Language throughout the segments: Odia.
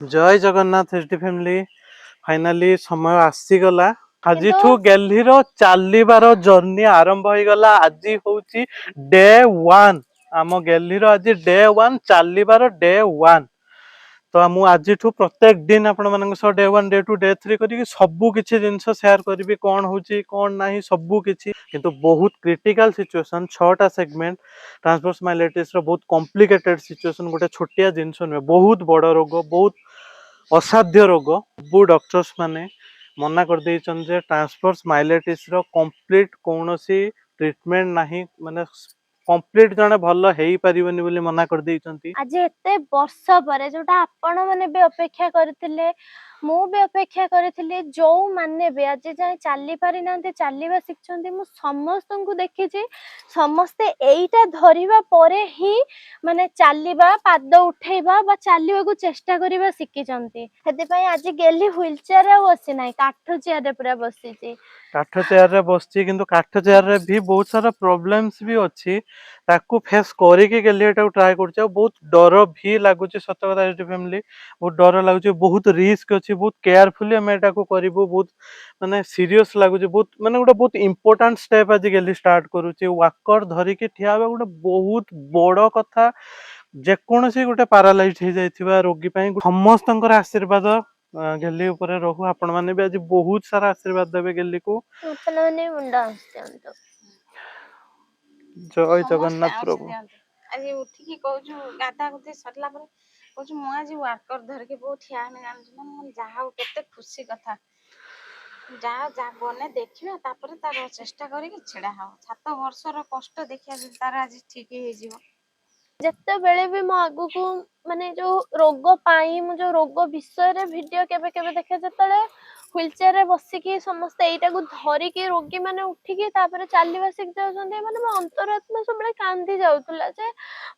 जय जगन्नाथ एचडी फैमिली फाइनाली समय आसीगला आज किंतु गैलीर चलिबार जर्नी आरंभ हो गला। आज हूँ डे वन आम गैलीर आज डे वन चलिबार डे वन। तो मु आज प्रत्येक दिन आपण मान day one day two day three कर सबू किसी जिनस शेयर करी कौन हो कौन ना सबू किसी किंतु बहुत क्रिटिकल सिचुएशन 6टा सेगमेंट ट्रांसवर्स माइलेटिस बहुत कॉम्प्लिकेटेड सिचुएशन गोटे छोटिया जिनस नुहे बहुत बड़ रोग बहुत असाध्य रोग। सब डॉक्टर्स माने मना कर देइछन जे ट्रांसवर्स माइलेटिस रो कंप्लीट कोनोसी ट्रीटमेंट नाही माने कंप्लीट जने भल हेई परिबनी बोली मना कर देइछंती। आज एते वर्ष पर जोटा आपण माने भी अपेक्षा करथिले मु भी अपेक्षा करथिले जो माने भी आज जाय चाली पारि नांते चालीबा शिखछंती मु समस्त को देखिछि समस्ते एईटा धरिबा परे ही माने चालीबा पाद उठेबा बा चालीबा को चेष्टा करिबा शिखिचंती। हेते पई आज गेली व्हील चेयर रे बसी नाही काठ चेयर रे पूरा बसीछि। काठ चेयर रे बसची किंतु काठ चेयर रे भी बहुत सारा प्रॉब्लम्स भी अच्छी ताकू फेस करके गेलिएटा ट्राई करछ। बहुत डर भी लागुच सत कथा एचडी फैमिली बहुत डर लागुच बहुत रिस्क अच्छी बहुत केयरफुली हम एटा को करिवो बहुत माने सीरियस लागुच बहुत माने गोटे बहुत इंपोर्टेंट स्टेप आज गेली स्टार्ट करूची। वाकर धरी के ठिया बा गोटे बहुत बड़ कथा जेकोसी गोटे पैरालाइज हो जाइथिबा रोगी पई समस्तनकर आशीर्वाद गेली ऊपर रहू। आपण माने भी आज बहुत सारा आशीर्वाद देबे गेली को अपन माने मुंडा हस्ते जय जगन्नाथ प्रभु। आज उठिकी कहूँ गाधा गुधी सरला कहूँ मु आज वार्कर धरिकी बहुत ठिया जान जहा केते खुशी कथा जहा जा बने देखिए तापर तार चेष्टा करी छेड़ा हो 7 वर्षर कष्ट देखिया तार आज ठीक हो जिवो। जत्ते बेले भी मो आगु को माने जो रोग पाई मु जो रोग विषय रे वीडियो केबे केबे देखे जतले व्हील चेयर रे बसिकी समस्त एटा को धरिकी रोगी माने उठिकी तापर चालीबा शिख जाउछन्ते माने मो अंतरात्मा सबले कांदी जाउतला जे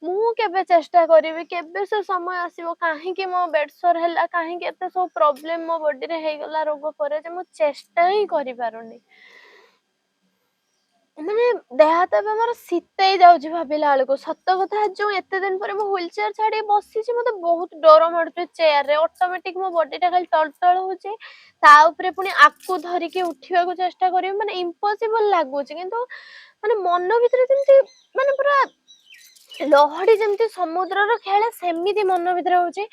मु केबे चेष्टा करिवि केबे से समय आसीबो काहे कि मो बेडसर हैला काहे कि एते सब प्रॉब्लम मो बॉडी रे हे गला रोग परे जे मु चेष्टा ही करि पारुनी। माने देहात मोर शीतई जाउछि भाबिला बेलको सत कथा जो एते दिन पर मो व्हील चेयर छाडी बसिछि मते बहुत डर माडुछि चेयर रे ऑटोमेटिक मो बॉडी टा खाली टलटल होछि ता ऊपरे पुनी आकु धरि के उठिबा को चेष्टा करिवि माने इम्पॉसिबल लागुछि किंतु माने मन भीतर जेंति माने पूरा लहड़ी जेंति समुद्र रो खेले सेमिति मन भीतर होछि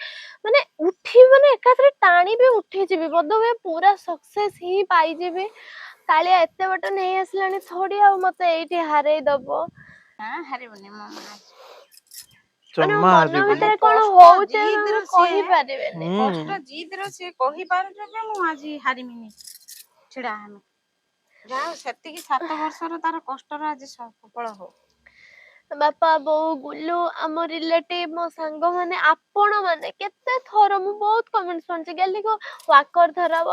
माने उठी माने एकाथरे टाणी भी उठी जिवि बदवे पूरा सक्सेस ही पाई जिवि कालिया एते बट नहीं आसलानी थोड़ी आ मते एठी हारै दबो। हां हारिबनी मो माने जम्मा मन हारिबनी भीतर कोन होउचे जिद्र कहि पारिबेनी कष्ट जिद्र से कहि पारुछ जे मु आज हारिमिनी छेड़ा हम जा सेति की 7 वर्षर तार कष्टर आज सफल हो। बापा बो गुल्लू आम रिलेटिव मो सांग माने आपण माने केते थोर मु बहुत कमेंट सुनछि गेली को वाकर धरा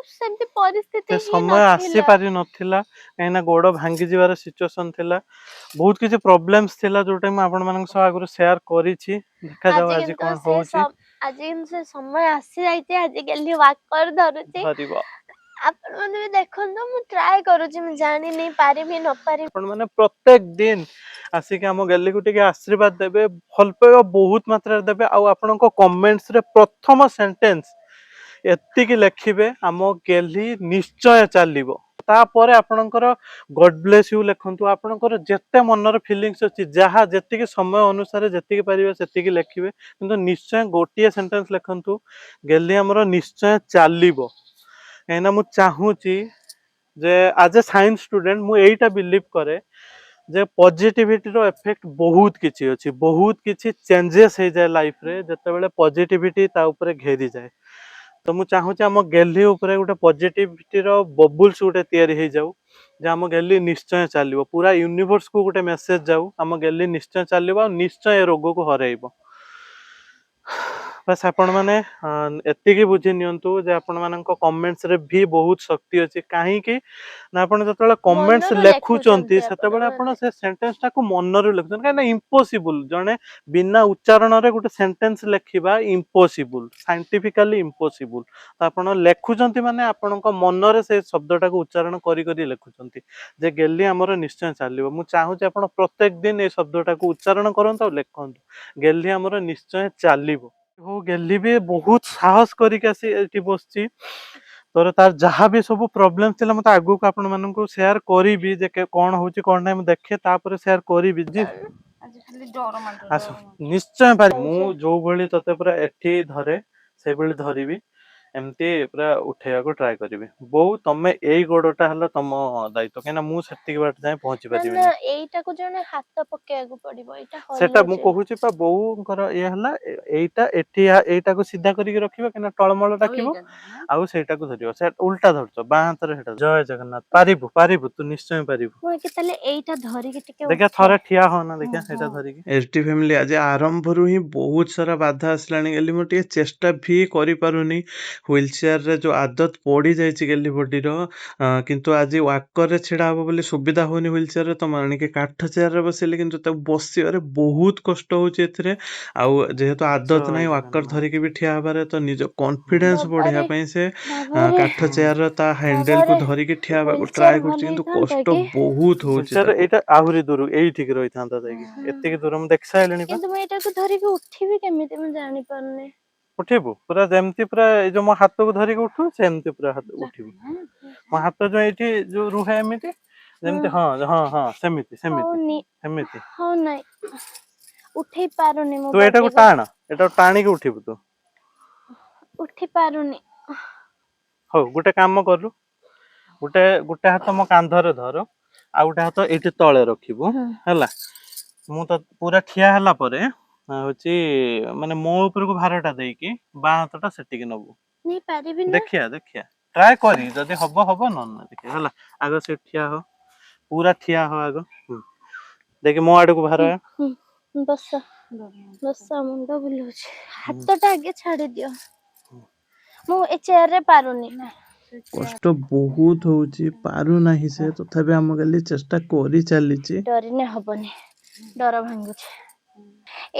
सेमती परिस्थिति से ही समय आसी नथिला। पारि नथिला कहीं गोड़ भांगी जीवार सिचुएशन थिला बहुत किसी प्रॉब्लम्स थिला जो टाइम आपण मानक सह आगु शेयर करिछि देखा जाऊ आज कोन होउछि। आज से समय आसी जाइते आज गेली वाकर धरुछि धरिबो आपण माने भी देखन तो मु ट्राई करूछि मु जानि नहीं पारिबि न पारिबि आपण माने प्रत्येक दिन आसिक हम गेली को टिके आशीर्वाद देबे भल पाइबा बहुत मात्रा रे देबे आ आपण को कमेंट्स रे प्रथम सेंटेंस एतिकी लिखिबे आम गेली निश्चय चलिबो तापर आपणकर गॉड ब्लेस यू लिखंतु आपणकर जेते मनर फीलिंग्स अछि जहा जेतिकी समय अनुसार जेतिकी परिबे सेतिकी लिखिबे किंतु निश्चय गोटिए सेंटेंस लिखंतु गेली हमर निश्चय चलिबो। एना मु चाहूची जे एज ए साइंस स्टूडेंट मु एटा बिलीव करे जे पॉजिटिविटी रो इफेक्ट बहुत किछि अछि बहुत किछि चेंजेस हो जाए लाइफ रे जते बेले पॉजिटिविटी ता ऊपर घेरी जाए। तो मु चाहूची आम गेली ऊपर गोटे पॉजिटिविटी रो बबुल्स गोटे तयारी हो जाऊ जे आम गेली निश्चय चलिबो पूरा यूनिवर्स को गोटे मेसेज जाऊ आम गेली निश्चय चलिबो निश्चय रोग को हरइबो। बस आपण माने एतिकी बुझी नियंतु जे आपण मानक कमेंट्स रे भी बहुत शक्ति अछि काहे कि ना आपण जतले कमेंट्स मनरो लेखुचंती लेखुचंती सेते बेले आपण माने से सेंटेंस टा को मनर लेखुचन काहे ना इम्पॉसिबल जने बिना उच्चारण रे गोटे सेंटेंस लेखिबा इम्पॉसिबल साइंटिफिकली इम्पॉसिबल तो आपण लेखुचंती माने आपणक मनरे से शब्दटा को उच्चारण करी करी लेखुचंती जे गेली हमर निश्चय चलिबो। मु चाहू जे आपण प्रत्येक दिन ए शब्दटा को उच्चारण करंत आ लेखंत गेली हमर निश्चय चलिबो। ହଉ ଗେଲି ବି ବହୁତ ସାହସ କରିକି ଆସି ଏଠି ବସିଛି। ତୋର ତାର ଯାହା ବି ସବୁ ପ୍ରୋବ୍ଲେମ ଥିଲା ମତେ ଆଗକୁ ଆପଣ ମାନଙ୍କୁ ସେୟାର କରିବି ଯେ କଣ ହଉଛି କଣ ନାହିଁ ମୁଁ ଦେଖେ ତାପରେ ସେୟାର କରିବି ଯେ ଆଜି ଖାଲି ଡର ମାଡୁଛି ଆସ ଡର ମାଡୁଛି। ନିଶ୍ଚୟ ପାରିବି ମୁଁ ହଉଛି। ଯୋଉ ଭଳି ତତେ ପୁରା ଏଠି ଧରେ ସେଇଭଳି ଧରିବି ଏମିତି ପୁରା ଉଠେଇବାକୁ ଟ୍ରାଏ କରିବି। ବୋଉ ତମେ ଏଇ ଗୋଡଟା ହେଲା ତମ ଦାୟିତ୍ବ କାହିଁକିନା ମୁଁ ସେତିକି ବାଟ ଯାଏ ପହଞ୍ଚି ନା ନା ପାରିବିନି। ଏଇଟାକୁ ଜଣେ ହାତ ପକେଇବାକୁ ପଡିବ, ଏଇଟା ସେଟା ମୁଁ ହଲୁଛି। କହୁଛି ପା ବୋଉଙ୍କର ଇଏ ହେଲା ଏଇଟା ଏଠି ଏଇଟାକୁ ସିଧା କରିକି ରଖିବ କାହିଁକିନା ଟଳମଳ ଡାକିବ ଆଉ ସେଇଟାକୁ ଧରିବ ସେ ଉଲ୍ଟା ଧରୁଛ ବାଁ ହାତରେ ସେଟା ଜୟ ଜଗନ୍ନାଥ ପାରିବୁ ପାରିବୁ ତୁ ନିଶ୍ଚୟ ପାରିବୁ। ମୁଁ କି ତାହେଲେ ଏଇଟା ଧରିକି ଟିକେ ଦେଖିଆ ଉଠେ। ଥରେ ଠିଆ ହଅନା ଦେଖିଆ ସେଇଟା ଧରିକି। ଏସଟି ଫ୍ୟାମିଲି ଆଜି ଆରମ୍ଭରୁ ହିଁ ବହୁତ ସାରା ବାଧା ଆସିଲାଣି ଗେଲି ମୁଁ ଟିକେ ଚେଷ୍ଟା ବି କରିପାରୁନି ହ୍ୱିଲ ଚେୟାରରେ ଯୋଉ ଆଦତ ପଡି ଯାଇଛି ଗେଲି ବଡିର କିନ୍ତୁ ଆଜି ୱାକରରେ ଛିଡା ହବ ବୋଲି ସୁବିଧା ହଉନି ହ୍ୱିଲ ଚେୟାରରେ ତ ମୁଁ ଆଣିକି କାଠ ଚେୟାରରେ ବସିଲି କିନ୍ତୁ ତାକୁ ବସିବାରେ ବହୁତ କଷ୍ଟ ହଉଛି ଏଥିରେ ଆଉ ଯେହେତୁ ଆଦତ ନାହିଁ ୱାକର ଧରିକି ବି ଠିଆ ହବାରେ ତ ନିଜ କନଫିଡେନ୍ସ ବଢେଇବା ବାବାରେ ପାଇଁ ସେ ବାବାରେ କାଠ ଚେୟାରର ତା ହ୍ୟାଣ୍ଡେଲକୁ ବାବାରେ ଧରିକି ଠିଆ ହେବାକୁ ହ୍ୱିଲଚେୟାର ଟ୍ରାଏ କରୁଛି କିନ୍ତୁ ହଲେଇଥାନ୍ତା କଷ୍ଟ କି? ବହୁତ ହଉଛି ତାକୁ। ଏଇଟା ଆହୁରି ଦୂର ଏଇଠିକି ରହିଥାନ୍ତା ଯାଇକି ଏତିକି ଦୂର ମୁଁ ଦେଖି ସାରିଲିଣି ପା। କିନ୍ତୁ ମୁଁ ଏଇଟାକୁ ଧରିକି ଉଠିବି କେମିତି ମୁଁ ଜାଣିପାରୁନି। ଉଠିବୁ ପୁରା ଯେମିତି ପୁରା ଏଇ ଯୋଉ ମୋ ହାତକୁ ଧରିକି ଉଠୁ ସେମିତି ପୁରା ଉଠିବୁ। ମୋ ହାତ ଯୋଉ ଏଇଠି ଯୋଉ ରୁହେ ଏମିତି ଯେମିତି ହଁ ହଁ ହଁ ସେମିତି ସେମିତି ହଉନି ସେମିତି। ହଉ ନାଇଁ ଉଠେଇ ପାରୁନି ମୋ ତୁ ଏଇଟାକୁ ବଡିକୁ। ଟାଣ ଏଟାକୁ ଟାଣିକି ଉଠିବୁ ତୁ। ଉଠି ପାରୁନି। ହଉ ଗୋଟେ କାମ କଲୁ ଗୋଟେ ଗୋଟେ ହାତ ମୋ କାନ୍ଧରେ ଧର ଆଉ ଗୋଟେ ହାତ ଏଇଠି ତଳେ ରଖିବୁ ହୁଁ ହେଲା। ମୁଁ ତ ପୁରା ଠିଆ ହେଲା ପରେ ହଉଛି ମାନେ ମୋ ଉପରକୁ ଭାରଟା ଦେଇକି ବାଁ ହାତ ଟା ସେଟିକି ନବୁ। ନେଇ ପାରିବି ନା? ଦେଖିଆ ଦେଖିଆ ଟ୍ରାଏ କରି ଯଦି ହବ ହବ ନହେଲେ ନାଇଁ ଦେଖିଆ ହେଲା ଆଗ ସେଇଠି ଠିଆ ହ। ପୁରା ଠିଆ ହ ଆଗ ଦେଖି ମୋ ଆଡକୁ ଭାର ଆ। ବସ ବସ ମୁଣ୍ଡ ବୁଲଉଛି ହାତ ଟା ଆଗେ ଛାଡି ଦିଅ। ମୁଁ ଏ ଚେୟାର ରେ ପାରୁନି। କଷ୍ଟ ବହୁତ ହଉଛି ପାରୁନାହିଁ ସେ ତଥାପି ଆମ ଗାଲି ଚେଷ୍ଟା କରି ଚାଲିଛି। ଡରିନେ ହବନି ଡର ଭାଙ୍ଗୁଛି।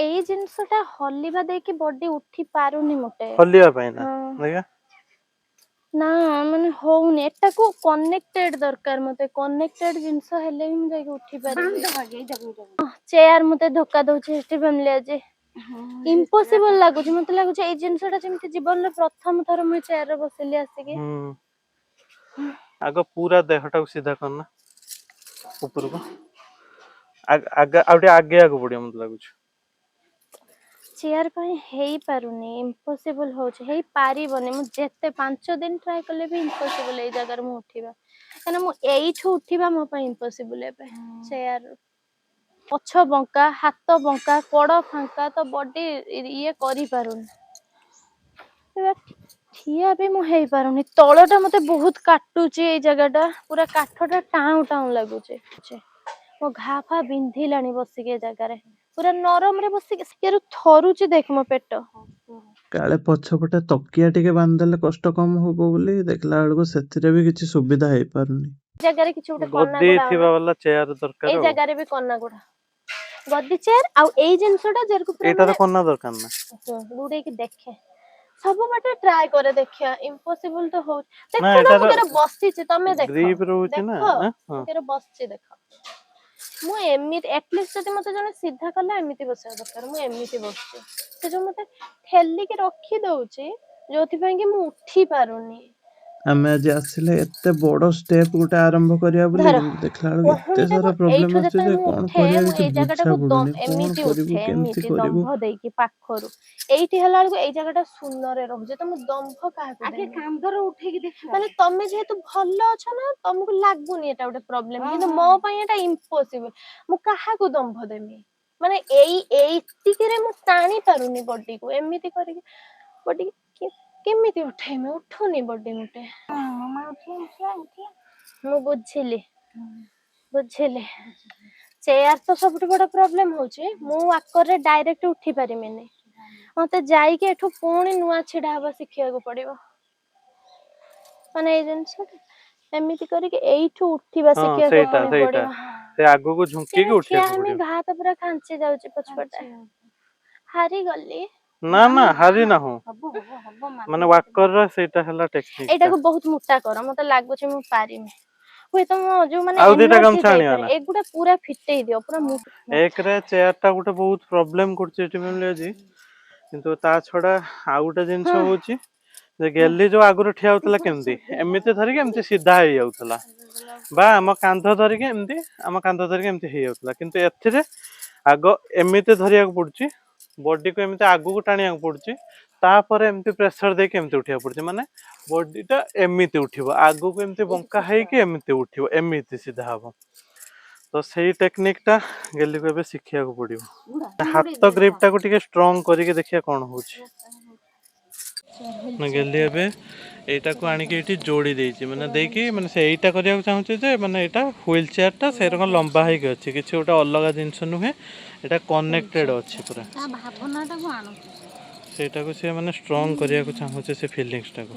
ଏଇ ଜିନିଷ ଟା ହଲିବା ଦେଇକି ବଡି ଉଠି ପାରୁନି ମୋଟେ। ହଲିବା ପାଇଁ ନା ହଁ ଦେଖିଆ ନା ମାନେ ହଉନି ଏଟାକୁ କନେକ୍ଟେଡ ଦରକାର ମତେ କନେକ୍ଟେଡ ଜିନିଷ ହେଲେ ହିଁ ମୁଁ ଯାଇକି ଉଠି ପାରିବି। ଚେୟାର ମତେ ଧୋକା ଦଉଛି ଏଠି ଫ୍ୟାମିଲି ଆଜି। ଇମ୍ପସିବଲ ଲାଗୁଛି ମତେ ଲାଗୁଛି ଏଇ ଜିନିଷ ଟା ଯେମିତି ଜୀବନରେ ପ୍ରଥମ ଥର ମୁଁ ଚେୟାରରେ ବସିଲି ଆସିକି। ହୁଁ ଆଗ ପୁରା ଦେହଟାକୁ ସିଧା କରନା ଉପରକୁ। ଆଗ ଆଉ ଟିକେ ଆଗେଇବାକୁ ପଡିବ ମତେ ଲାଗୁଛି। ଚେୟାର ପାଇଁ ହେଇପାରୁନି ଇମ୍ପସିବୁଲ ହଉଛି ହେଇପାରିବନି ମୁଁ ଯେତେ 5 ଦିନ ଟ୍ରାଏ କଲେ ବି ଇମ୍ପସିବୁଲ ଏଇ ଜାଗାରେ ମୁଁ ଉଠିବା। କାହିଁକିନା ମୁଁ ଏଇଠୁ ଉଠିବା ମୋ ପାଇଁ ଇମ୍ପସିବୁଲ ଏବେ ଚେୟାରରୁ। ପଛ ବଙ୍କା ହାତ ବଙ୍କା କଡ ଫାଙ୍କା ତ ବଡି ଇଏ କରିପାରୁନି। ଠିଆ ବି ମୁଁ ହେଇପାରୁନି ତଳ ଟା ମତେ ବହୁତ କାଟୁଛି ଏଇ ଜାଗା ଟା ପୁରା କାଠ ଟା ଟାଉଁ ଟାଉଁ ଲାଗୁଛି। ମୋ ଘା ଫା ବିନ୍ଧିଲାଣି ବସିକି ଏ ଜାଗାରେ ପୁରା ନରମ ରେ ବସିକି ୟାରୁ ଥରୁଛି ଦେଖ ମୋ ପେଟ। କାଳେ ପଛପଟେ ତକିଆ ଟିକେ ବାନ୍ଧିଦେଲେ କଷ୍ଟ କମ ହବ ବୋଲି ଦେଖିଲା ବେଳକୁ ସେଥିରେ ବି କିଛି ସୁବିଧା ହେଇପାରୁନି। ଜାଗାରେ କିଛି ଗୋଟେ କନା ଗଦି ଗୁଡା ଥିବା ବାଲା ଚେୟାର ଦରକାର ଏଇ ଆଉ। ଜାଗାରେ ବି କନା ଗୁଡା ଗଦି ଚେୟାର ଆଉ ଏଇ ଜିନିଷ ଟା ଯେରକୁ ପୁରା ଏଇଟାରେ ମାନେ କନା ଦରକାର ନା ଗୁଡେଇକି ଦେଖେ ସବୁ ବାଟେ ଟ୍ରାଏ କରେ ଦେଖିବା ଇମ୍ପସିବୁଲ ତ ହଉଛି। ନା ଦେଖୁନ ଏଟାର ମୁଁ କେରେ ବସିଛି ତମେ ଦେଖ ଗ୍ରିପ ରହୁଛି ନା ଦେଖ ହଁ ମୁଁ କେରେ ବସିଛି ଦେଖ। ମୁଁ ଏମିତି ଆଟଲିଷ୍ଟ ଯଦି ମତେ ଜଣେ ସିଧା କଲା ଏମିତି ବସିବା ଦରକାର ମୁଁ ଏମିତି ବସିଛି। ସେ ଯୋଉ ମତେ ଠେଲିକି ରଖି ଦଉଛି ଯୋଉଥିପାଇଁ କି ମୁଁ ଉଠି ପାରୁନି। ଆମେ ଆଜି ଆସିଲେ ଏତେ ବଡ ଷ୍ଟେପ ଗୋଟେ ଆରମ୍ଭ କରିବା ବୋଲି ଧର କିନ୍ତୁ ଦେଖିଲା ବେଳକୁ ଏତେ କହୁନି ଦେଖ ସାରା ଏଇଠୁ ପ୍ରୋବ୍ଲେମ ଆସୁଛି ଯେତେବେଳେ ଯେ ମୁଁ କଣ ଉଠେ କରିବା ମୁଁ କିଛି ଏଇ ବୁଝା ଜାଗାଟାକୁ ପଡୁନି କଣ ଏମିତି କରିବୁ ଉଠେ କେମିତି ଏମିତି କରିବୁ। ଦମ୍ଭ ଦେଇକି ପାଖରୁ ଏଇଠି ହେଲା ବେଳକୁ ଏଇ ଜାଗା ଟା ଶୂନରେ ରହୁଛି ତ ମୁଁ ଦମ୍ଭ କାହାକୁ ଦେବି? କାନ୍ଧର ଉଠେଇକି ଦେଖିବା ମାନେ ତମେ ଯେହେତୁ ଭଲ ଅଛ ନା ତମକୁ ଲାଗୁନି ଏଟା ଗୋଟେ ପ୍ରୋବ୍ଲେମ କିନ୍ତୁ ମୋ ପାଇଁ ଏଟା ଇମ୍ପସିବଲ ମୁଁ କାହାକୁ ଦମ୍ଭ ଦେମି? ମାନେ ଏଇତିକିରେ ମୁଁ ଟାଣି ପାରୁନି ବଡିକୁ ଏମିତି କରିକି ବଡି କେମିତି ଉଠେଇମି ଉଠୁନି ବଡି ଗୋଟେ। ମୁଁ ବୁଝିଲି ବୁଝିଲି। ଚେୟାର ତ ସବୁଠୁ ବଡ ପ୍ରୋବ୍ଲେମ ହଉଛି ମୁଁ ୱାକରରେ ଡାଇରେକ୍ଟ ଉଠି ପାରିମିନି। ମତେ ଯାଇକି ଏଠୁ ପୁଣି ନୂଆ ଛିଡା ହବା ଶିଖିବାକୁ ପଡିବ। ମାନେ ଏଇ ଜିନିଷ ଏମିତି କରିକି ଏଇଠୁ ଉଠିବା ହଁ ଶିଖିବାକୁ ସେଇଟା ପୁଣି ସେଇଟା ପଡିବ। ସେ ଆଗକୁ ଝୁଙ୍କିକି କେବେ ଠିଆ ଉଠିବାକୁ ହେମି ପଡିବ। ଘା ତ ପୁରା ଖାଞ୍ଚି ଯାଉଛି ପଛପଟେ ହାରିଗଲି। ନା ନା ହାରି ନାହୁଁ ହବ ହବ ହବ ମାନେ ୱାକର ସେଇଟା ହେଲା ଟେକ୍ନିକ ଟା। ଏଇଟାକୁ ବହୁତ ମୋଟା କର ମତେ ଲାଗୁଛି ମୁଁ ପାରିମି ହୁଏତ ମୋ ଯୋଉ ମାନେ ଆଉ ଦିଟା ଏନର୍ଜି ଗାମୁଛା ଆଣିବା ଯାଇପାରେ ନା ଏଗୁଡା ପୁରା ଫିଟେଇ ଦିଅ ପୁରା ଏକରେ ଚେୟାର ଟା ଗୋଟେ ବହୁତ ପ୍ରୋବ୍ଲେମ କରୁଛି ଏଠି ମିଳିଛି କିନ୍ତୁ ତା ଛଡା ଆଉ ଗୋଟେ ଜିନିଷ ହଉଛି ଯେ ଗେଲି ଯୋଉ ଆଗରୁ ଠିଆ ହଉଥିଲା କେମିତି ଏମିତି ଧରିକି ଏମିତି ସିଧା ହେଇଯାଉଥିଲା, ବା ଆମ କାନ୍ଧ ଧରିକି ଏମିତି ହେଇଯାଉଥିଲା, କିନ୍ତୁ ଏଥିରେ ଆଗ ଏମିତି ଧରିବାକୁ ପଡୁଛି, ବଡିକୁ ଏମିତି ଆଗକୁ ଟାଣିବାକୁ ପଡୁଛି, ତାପରେ ଏମିତି ପ୍ରେସର ଦେଇକି ଏମିତି ଉଠିବାକୁ ପଡୁଛି, ମାନେ ବଡିଟା ଏମିତି ଉଠିବ, ଆଗକୁ ଏମିତି ବଙ୍କା ହେଇକି ଏମିତି ଉଠିବ, ଏମିତି ସିଧା ହବ। ତ ସେଇ ଟେକ୍ନିକ ଟା ଗେଲିକୁ ଏବେ ଶିଖିବାକୁ ପଡିବ। ହାତ ଗ୍ରିପ ଟାକୁ ଟିକେ ଷ୍ଟ୍ରଙ୍ଗ କରିକି ଦେଖିବା କଣ ହଉଛି। ଗେଲି ଏବେ ଏଇଟାକୁ ଆଣିକି ଏଇଠି ଯୋଡି ଦେଇଛି, ମାନେ ଦେଇକି ମାନେ ସେ ଏଇଟା କରିବାକୁ ଚାହୁଁଛି ଯେ ମାନେ ଏଇଟା ହୁଇଲ ଚେୟାର ଟା ସେରକମ ଲମ୍ବା ହେଇକି ଅଛି, କିଛି ଗୋଟେ ଅଲଗା ଜିନିଷ ନୁହେଁ, ଏଇଟା କନେକ୍ଟେଡ ଅଛି ପୁରା। ଭାବନାଟାକୁ ଆଣୁଛୁ ସେଇଟାକୁ ସେ ମାନେ ଷ୍ଟ୍ରଙ୍ଗ କରିବାକୁ ଚାହୁଁଛି ସେ ଫିଲିଙ୍ଗସ ଟାକୁ।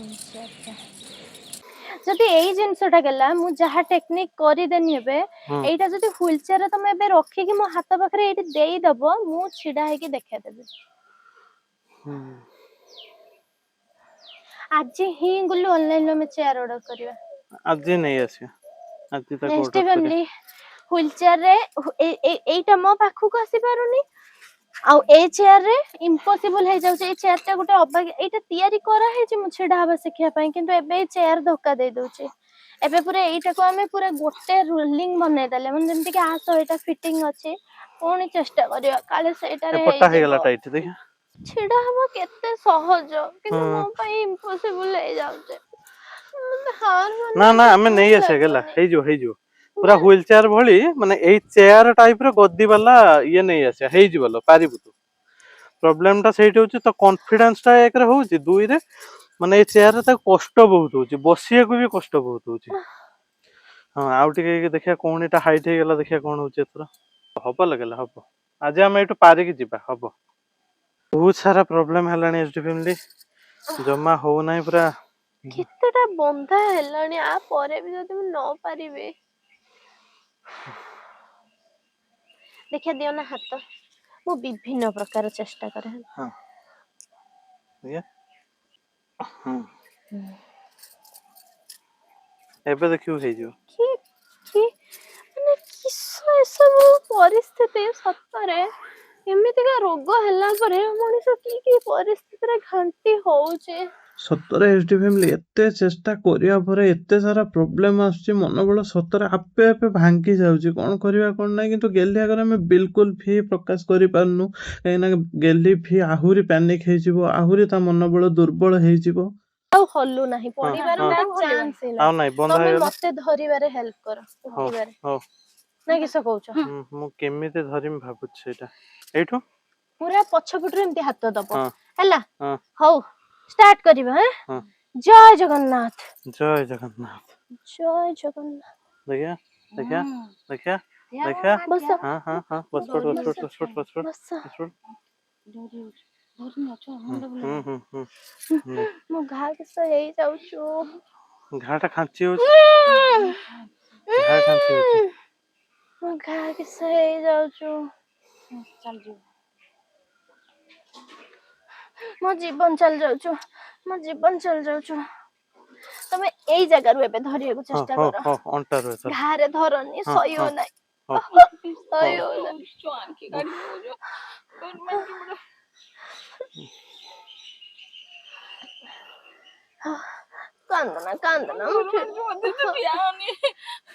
ଯଦି ଏଇ ଜିନିଷଟା ଗଲା, ମୁଁ ଯାହା ଟେକ୍ନିକ କରିଦେନି ଏବେ, ହଁ ଏଇଟା ଯଦି ହୁଇଲ ଚେୟାରରେ ତମେ ଏବେ ରଖିକି ମୋ ହାତ ପାଖରେ ଏଇଠି ଦେଇଦବ, ମୁଁ ଛିଡା ହେଇକି ଦେଖେଇଦେବି। ଆଜି ହିଁ ଗୁଲୁ ଅନଲାଇନରେ ଆମେ ଚେୟାର ଅର୍ଡର କରିବା। ଆଜି ନେଇ ଆସିବା, ଆଜି ତାକୁ ନେକ୍ସଟ ଅର୍ଡର କରିବା। ଫ୍ୟାମିଲି ହୁଇଲ ଚେୟାରରେ ଏଇଟା ମୋ ପାଖକୁ ଆସିପାରୁନି, ଆଉ ଏଇ ଚେୟାରରେ ଇମ୍ପସିବଲ ହେଇଯାଉଛି। ଏଇ ଚେୟାର ଟା ଗୋଟେ ଅବାଗିଆ, ଏଇଟା ତିଆରି କରାହେଇଛି ମୁଁ ଛିଡା ହବା ଶିଖିବା ପାଇଁ, କିନ୍ତୁ ଏବେ ଏଇ ଚେୟାର ଧୋକା ଦେଇ ଦଉଛି। ଏବେ ପୁରା ଏଇଟାକୁ ଆମେ ପୁରା ଗୋଟେ ରୁଲିଂ ବନେଇଦେଲେ, ମାନେ ଯେମିତି କି ଆସ ଏଇଟା ଫିଟିଙ୍ଗ ଅଛି, ପୁଣି ଚେଷ୍ଟା କରିବା କାଳେ ସେଇଟାରେ ଏପଟଟା ହେଇଯିବ। ହେଇଗଲା ଟାଇଟ୍, ଦେଖ। ଛିଡା ହବା କେତେ ସହଜ, କିନ୍ତୁ ହଁ ମୋ ପାଇଁ ଇମ୍ପସିବଲ ହେଇଯାଉଛି। ହାର ନା ନା ମାନିବାକୁ ଆମେ ଇଚ୍ଛା ନେଇ ହିଁ ଆସିବା, ଗଲା ଲାଗୁନି। ହେଇଯିବ ହେଇଯିବ। ପୁରା ହୁଇଲ ଚେୟାର ଭଳି, ମାନେ ଏଇ ଚେୟାର ଟାଇପ ର ଗଦି ବାଲା ଇଏ ନେଇ ଆସିବା, ହେଇଯିବ ଲୋ, ପାରିବୁ ତୁ। ପ୍ରୋବ୍ଲେମ ଟା ସେଇଠି ହଉଛି, ତ କନଫିଡେନ୍ସ ଟା ଏକରେ ହଉଛି, ଦୁଇରେ ମାନେ ଏଇ ଚେୟାରରେ ତାକୁ କଷ୍ଟ ବହୁତ ହଉଛି, ବସିବାକୁ ବି କଷ୍ଟ ବହୁତ ହଉଛି। ହଁ ଆଉ ଟିକେ ଦେଖିବା କଣ ଏଇଟା ହାଇଟ୍ ହେଇଗଲା, ଦେଖିବା କଣ ହଉଛି ଏଥର। ହବ ଲାଗିଲା, ହବ। ଆଜି ଆମେ ଏଇଠୁ ପାରିକି ଯିବା, ହବ। ବହୁତ ସାରା ପ୍ରୋବ୍ଲେମ ହେଲାଣି ଏଚଡି ଫ୍ୟାମିଲି, ଜମା ହଉନାହିଁ ପୁରା। କେତେଟା ବନ୍ଧା ହେଲାଣି, ଆ ପରେ ବି ଯଦି ମୁଁ ନ ପାରିବି, ଦେଖିଆ ଦିଅ ନା ହାତ। ମୁଁ ବିଭିନ୍ନ ପ୍ରକାର ଚେଷ୍ଟା କରେ। ହଁ ହଁ ଏବେ ଦେଖିବୁ ହେଇଯିବ। କି କି ମାନେ କିସ ଏସବୁ ପରିସ୍ଥିତି, ସତରେ ଏମିତିକା ରୋଗ ହେଲା ପରେ ମଣିଷ କି କି ପରିସ୍ଥିତିରେ ଘାଣ୍ଟି ହଉଛି। ସତରେ ଏଚଡି ଫ୍ୟାମିଲି, ଏତେ ଚେଷ୍ଟା କରିବା ପରେ ଏତେ ସାରା ପ୍ରୋବ୍ଲେମ ଆସୁଛି, ମନୋବଳ ସତରେ ଆପେ ଆପେ ଭାଙ୍ଗି ଯାଉଛି, କଣ କରିବା କଣ ନାହିଁ। କିନ୍ତୁ ଗେଲି ଆଗରେ ଆମେ ବିଲକୁଲ ଭି ପ୍ରକାଶ କରିପାରୁନୁ, କାହିଁକିନା ଗେଲି ଭି ଆହୁରି ପ୍ୟାନିକ ହେଇଯିବ, ଆହୁରି ତା ମନୋବଳ ଦୁର୍ବଳ ହେଇଯିବ। ଆଉ ହଲୁ ନାହିଁ, ପଡିବାର ହଁ ଗୋଟେ ଚାନ୍ସ ହିଁ ଆଉ ନାହିଁ। ନାଇଁ, ବନ୍ଧା ତମେ ହେଇଗଲା। ମତେ ଧରିବାରେ ହେଲ୍ପ କର, ହଉ ଉଠିବାରେ। ହଉ। ନା କିସ କହୁଛ? ମୁଁ କେମିତି ଧରିମି ଭାବୁଛି ସେଇଟା, ଏଇଠୁ ପୁରା ପଛପଟରୁ ଏମିତି ହାତ ଦବ, ହଁ ହେଲା। ହଁ ହଉ ଷ୍ଟାର୍ଟ କରିବା। ହଁ। ଜୟ ଜଗନ୍ନାଥ। ଜୟ ଜଗନ୍ନାଥ। ଜୟ ଜଗନ୍ନାଥ। ଦେଖିଆ ଦେଖିଆ ଦେଖିଆ ଦେଖିଆ, ବସ ହଁ ହଁ ହଁ, ବସପଟ ବସପଟ ବସପଟ ବସପଟ ବସ। ବସପଟ। ହୁଁ। ମୋ ଘା କିସ ହେଇଯାଉଛୁ। ଘା ଟା ଖାଞ୍ଚି ହଉଛି, ଘା ଖାଞ୍ଚି ହଉଛି। ମୋ ଘା କିସ ହେଇଯାଉଛୁ। ଚାଲିଯିବ। ମୋ ଜୀବନ ଚାଲି ଯାଉଛୁ, ମୋ ଜୀବନ ଚାଲି ଯାଉଛୁ। ତମେ ଏଇ ଜାଗାରୁ ଏବେ ଧରିବାକୁ ହଁ ଚେଷ୍ଟା ହଉ କର, ହଉ, ଅଣ୍ଟାରୁ ଏଥର। ଘାରେ ଧରନି, ହଁ ସହି ହଁ ହଉନାହିଁ। ହଉ ସହି ହଉ। ହଉନାହିଁ। କାନ୍ଦନା କାନ୍ଦନା, ମୁଁ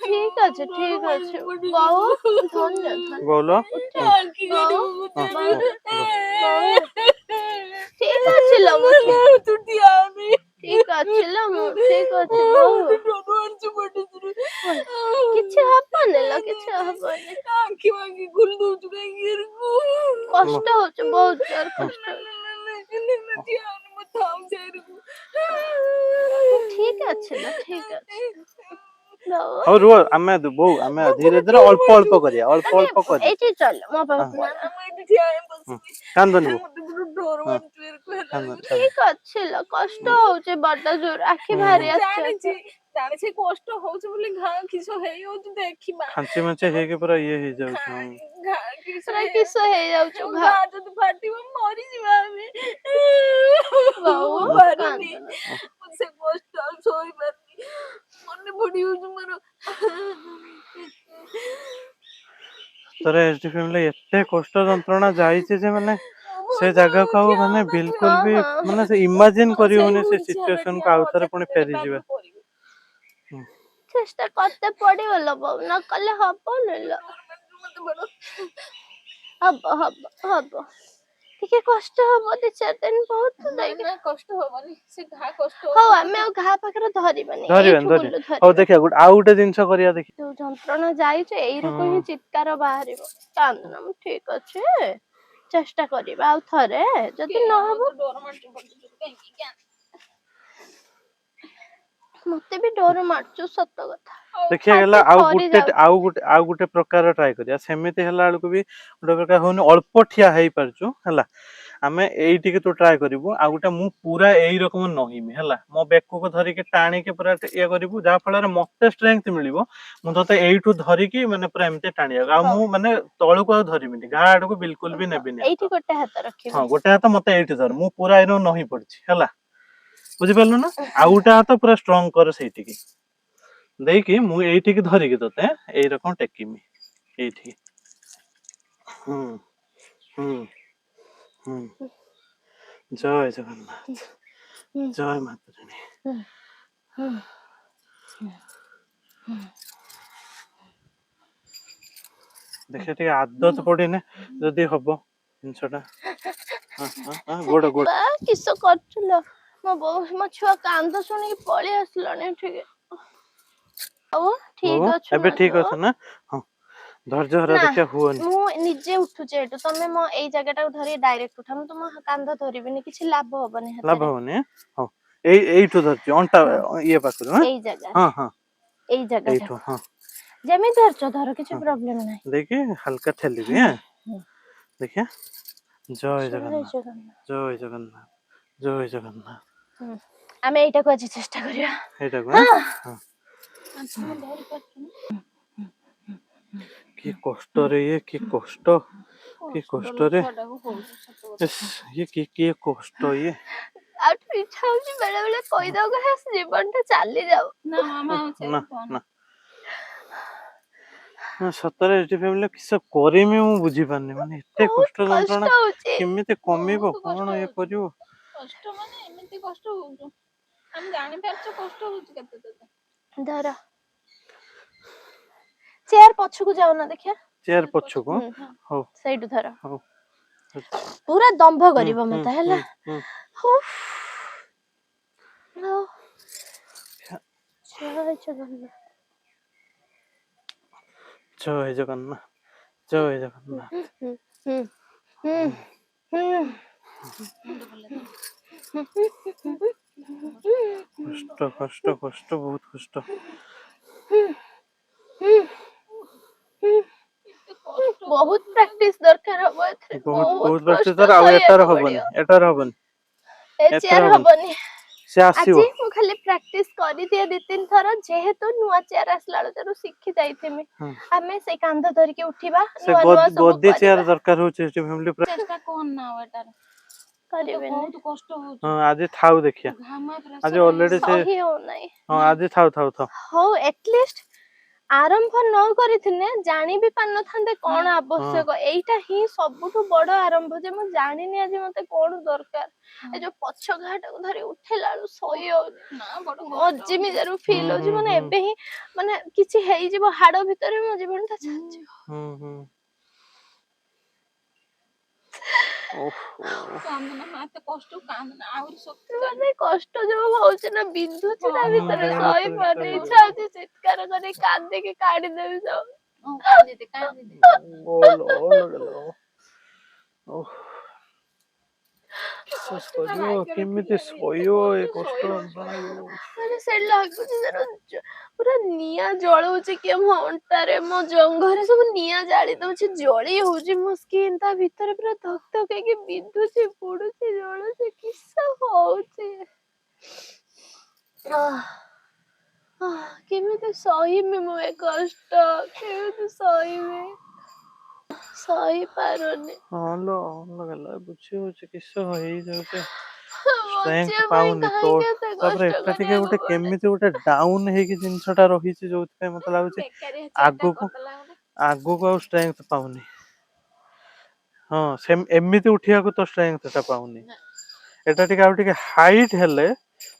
ଠିକ ଅଛି ଠିକ ଅଛି, ବହୁ ଧନ୍ୟ ବୋଉଲୋ। ଧନ୍ୟ। ଠିକ ଅଛି ଲୋ, ମୁଁ ଠିକ ଅଛି ଲୋ, ମୁଁ ଠିକ ଅଛି ବୋଉ। କିଛି ହବନି ଲୋ, କିଛି ହବନି। କଷ୍ଟ ହଉଛି, ବହୁତ ଜୋର କଷ୍ଟ ହଉଛି। ଠିକ ଅଛି ଲୋ, ଠିକ ଅଛି। ହଉ ରୁହ, ଆମେ ବୋଉ ଆମେ ଧୀରେ ଧୀରେ ଅଳ୍ପ ଅଳ୍ପ କରିବା, ଅଳ୍ପ ଅଳ୍ପ କରିବା। ଏଇଠି ଚାଲ ମୋ ହଁ ପାଖକୁ। କାନ୍ଦନି ବୋଉ, ହଁ କାନ୍ଦନି କାନ୍ଦନି। ଠିକ ଅଛି ଲୋ, କଷ୍ଟ ହଉଛି ବଡ ଜୋର, ଆଖି ବାହାରି ଆସିଛି। ଜାଣିଛି କଷ୍ଟ ହଉଛି ବୋଲି ଘା କିସ ହେଇଯାଉଛି, ଦେଖିବା। ଖାଞ୍ଚି ମାଞ୍ଚି ହେଇକି ପୁରା ଇଏ ହେଇଯାଉଛି। ଘା କିସ ପୁରା କିସ ହେଇଯାଉଛୁ, ଘା ଯଦି ଫାଟିବ ମରିଯିବା ଆମେ। ବୋଉ ମୁଁ ପାରୁନି, କାନ୍ଦନା। ମୁଁ ସେ କଷ୍ଟ ଆଉ ସହିପାରୁନି, ମନେ ପଡିଯାଉଛି ମୋର। ଥରେ ଏଚଡି ଫ୍ୟାମିଲି ଏତେ କଷ୍ଟ ଯନ୍ତ୍ରଣା ଯାଇଛି ଯେ, ମାନେ से जगह को ଠିଆ माने ହଉନଥିବେ। बिल्कुल भी हाँ, हाँ। माने से इमेजिन करी ସେଇ होने से wheelchair ରେ सिचुएशन ଠିଆ को ହବ, आउथरे पुणी କେତେ फेरी ବାଟ जिवे କରିବେ। ଚେଷ୍ଟା କରତେ ପଡିବ ଲୋ ବୋଉ, ନ କଲେ ହବନି ଲୋ। ମତେ ବଡ ହବ ହବ ହବ, ଟିକେ କଷ୍ଟ ହବ 2-4 ଦିନ ବହୁତ ନାଇଁ ଯାଇକି। ନାଇଁ କଷ୍ଟ ହବନି, ସେ ଘା କଷ୍ଟ ହଉ ହଉଛି ଆମେ ମତେ। ଆଉ କାହା ପାଖରେ ଧରିବାନି, धरिबन ଏଇଠୁ धरि ବୁଲୁ हो ଧରିବା। देखिया गुड आ गुटे जिंस करिया देखि ଯୋଉ ଯନ୍ତ୍ରଣା ଯାଇଛୁ ଏଇରକୁ ହିଁ हम्म ଚିତ୍କାର ବାହାରିବ। କାନ୍ଦନା ମୁଁ ଠିକ ଅଛି, ଚେଷ୍ଟା କରିବା ଆଉ ଥରେ, ଯଦି କିଏ ନହବ ମତେ ଡର ମାଡୁଛି କାହିଁକି କେଜାଣି। ମତେ भी डर मारचु सत कथा। देखिया गेला छाती थरी जाऊ आउ गुटे प्रकार ट्राई करिया सेमिति हला बेलକୁ भी गुटे प्रकार होनी अल्प ठिया हेई परचु हला आमे एइटी के तो ट्राई करिवु आ गुटे मु पूरा एई रकम नहिमि हला मो बेकु को धरि के टाणी के पूरा ये करिवु जा फल रे मते स्ट्रेंथ मिलिवो मु तते एइठु धरि की माने पूरा एमते टाणिया आ मु माने तळु को धरिमिनि गा आडू को बिल्कुल भी नेबिनि एइठी गोटे हाथ रखिबे। हां गोटे हाथ मते एइठी धर मु पूरा एनो नही पड़छि हला बुझि पारलु ना आ गुटे हाथ पूरा स्ट्रांग कर सेइटी की देकी मु एइठी की धरि की तते एई रकम टेकीमि एइठी हम्म हम्म हम्म जय जगन्नाथ जय माता रानी देखिए टिके आदत पड़िने जदि हबो जिनसटा गोड़ गोड़ बा किस करचुलो मो बो मो छुआ कांद सुनी पळी आसलाने ठीक ओ ठीक बाबू अछि एबे ठीक मो अछि ना हां धैर्य हरा ना देखिया हुअनी मु निजे उठुचे एटु तमे मो एई जगह धरी डायरेक्ट उठा मु तुम कांद धरिबिनी किछि लाभ होबनी लाभ हतरे होनी हां एइठु धरछि अंटा हाँ ये पाखरु हां एई जगह हां हां एई जगह एइठु हां जेमी धरचो धर किछि हां प्रॉब्लम नाही। देखिए हल्का ठेलिबी हां देखिए जय जय जगन्नाथ जगन्नाथ। जय जगन्नाथ जय जगन्नाथ आमे एइटा को आज चेष्टा करिया एटा को हां ମୁଁ ଧରି ପାରୁଛି ନା। की कष्ट रे ये की कष्ट रे ଛୁଆଟାକୁ ହଉଛି ସତ କଥା। इस ये की कष्ट ये ଆଉ ଇଚ୍ଛା ହଉଛି ବେଳେ ବେଳେ କହିଦବ ହେ ଜୀବନଟା ଚାଲି ଯାଉ। ନା ମାମା ना ସେମିତି କହନା। ना ना सतरे एटी फैमिली किस करिमि मु बुझी पारनी माने एते ବହୁତ कष्ट କଷ୍ଟ जंत्रणा ହଉଛି। केमिति कमिबो ବହୁତ କଷ୍ଟ कोन ये ହଉଛି। करिवो କଷ୍ଟ ମାନେ ଏମିତି କଷ୍ଟ ହଉଛୁ ଆମେ ଜାଣିପାରୁଛୁ କଷ୍ଟ ହଉଛି କେତେ ତତେ। ଧର ଚେୟାର ପଛକୁ ଯାଉନା ଦେଖିଆ चेयर पछको ହଁ हो ସେଇଠୁ ଧର हो ପୁରା ଦମ୍ଭ କରିବ ମତେ ହେଲା। हम्म ଉଫ୍। ହଉ। ଜୟ ଜଗନ୍ନାଥ। जय जगन्नाथ जय जगन्नाथ ହୁଁ ହୁଁ ହୁଁ ହୁଁ। ମୁଣ୍ଡ ବୁଲେଇ कष्ट कष्ट कष्ट बहुत कष्ट बहुत प्रैक्टिस दरकार हबो एथे बहुत बहुत बहुत प्रैक्टिस कष्ट तर आउ सहिବାକୁ पड़ियो। एटार हबनी ए चेयर हबनी से आसीबो आजी मु खाली प्रैक्टिस करी दिए 2-3 थर जेहेतु नुआ चेयर आसला जरू शिखि जाइथिमि हमें से कांध धर के उठिबा से नुआ नुआ सब गद्दी चेयर करबा दरकार होचे फैमिली ଚେଷ୍ଟା କର ନା ଆଉ ଏଟାର ତତେ କରିबेनी ବହୁତ କଷ୍ଟ ହଉଛି। हां आज थाउ देखिया ଘାମା आज ପ୍ରେସର ऑलरेडी से सही हो नहीं हां आज थाउ हो एटलिस्ट आरंभ न करिथिने जानि भी पान थांदे कोन हाँ आवश्यक एइटा ही सबुठु बड़ आरंभ जे मु जानिनी आज मते कोन दरकार ए जो पछ घाटा को धरि उठेला सही हो ନା ବଡ अजिमी जरू फील हो माने हम्म एबे ही माने किछि हेइ जिवो हाड़ भितरे मो जीवन ता चालछि ओह କାନ୍ଦନା ମା ଏତେ କଷ୍ଟ କାନ୍ଦନା ଆହୁରି ଶକ୍ତି ମାନେ କଷ୍ଟ जो होଉଛି ना बिंदुଛି ତା ଭିତରେ ଦେହ ସହି ହାତ ପାରୁନି ଏଟା ଇଚ୍ଛା ହଉଛି ଚିତ୍କାର କରି କାନ୍ଦିକି କାଢିଦେବି ସବୁ। କାନ୍ଦିଦେ ଓଲୋ ଓହ ବିଶ୍ୱାସ କଷ୍ଟଟା କରିବ ଭାଗ୍ୟରେ କେମିତି ଥିଲେ ଏତେ ସହିବ ଏ କଷ୍ଟ ସହିବ। ଯନ୍ତ୍ରଣା ମାନେ ସେ ଲାଗୁଛି ପୁରା ନିଆଁ ଜଳଉଛି କି ମୋ ଅଣ୍ଟାରେ ମୋ ଜଙ୍ଘରେ ସବୁ ନିଆଁ ଜାଳି ଦଉଛି ଜଳି ହଉଛି ମୋ ସ୍କିନ୍ ତା ଭିତରେ ପୁରା ଧକ ଧକ ହେଇକି ବିନ୍ଧୁଛି ପୋଡୁଛି ଜଳୁଛି କିସ ହଉଛି କେମିତି ସହିବି ମୁଁ ଏ କଷ୍ଟ କେମିତି ସହିବି ସହି ପାରୁନି ହଁ ଲୋ ଗଲା ବୁଝି ହଉଛି କିସ ହେଇଯାଉଛି ବଞ୍ଚିବା ଷ୍ଟ୍ରେଂଥ ପାଇଁ ପାଉନି ତ କାହିଁକି ଏତେ ତାପରେ କଷ୍ଟ ଏଟା ଟିକେ କରିବାକୁ ଗୋଟେ ପଡେ କେମିତି ଗୋଟେ ଡାଉନ ହେଇକି ଜିନିଷଟା ରହିଛି ଯୋଉଥିପାଇଁ ମତେ ଲାଗୁଛି ବେକାରିଆ ଚେଷ୍ଟା ଆଗକୁ କରିଦେଲା ଗୋଟେ ଆଗକୁ ଆଉ ଷ୍ଟ୍ରେଂଥ ପାଉନି ହଁ ଏମିତି ଉଠିବାକୁ ତ ଷ୍ଟ୍ରେଙ୍ଥ ଟା ପାଉନି। ଏଟା ଟିକେ ଆଉ ଟିକେ ହାଇଟ୍ ହେଲେ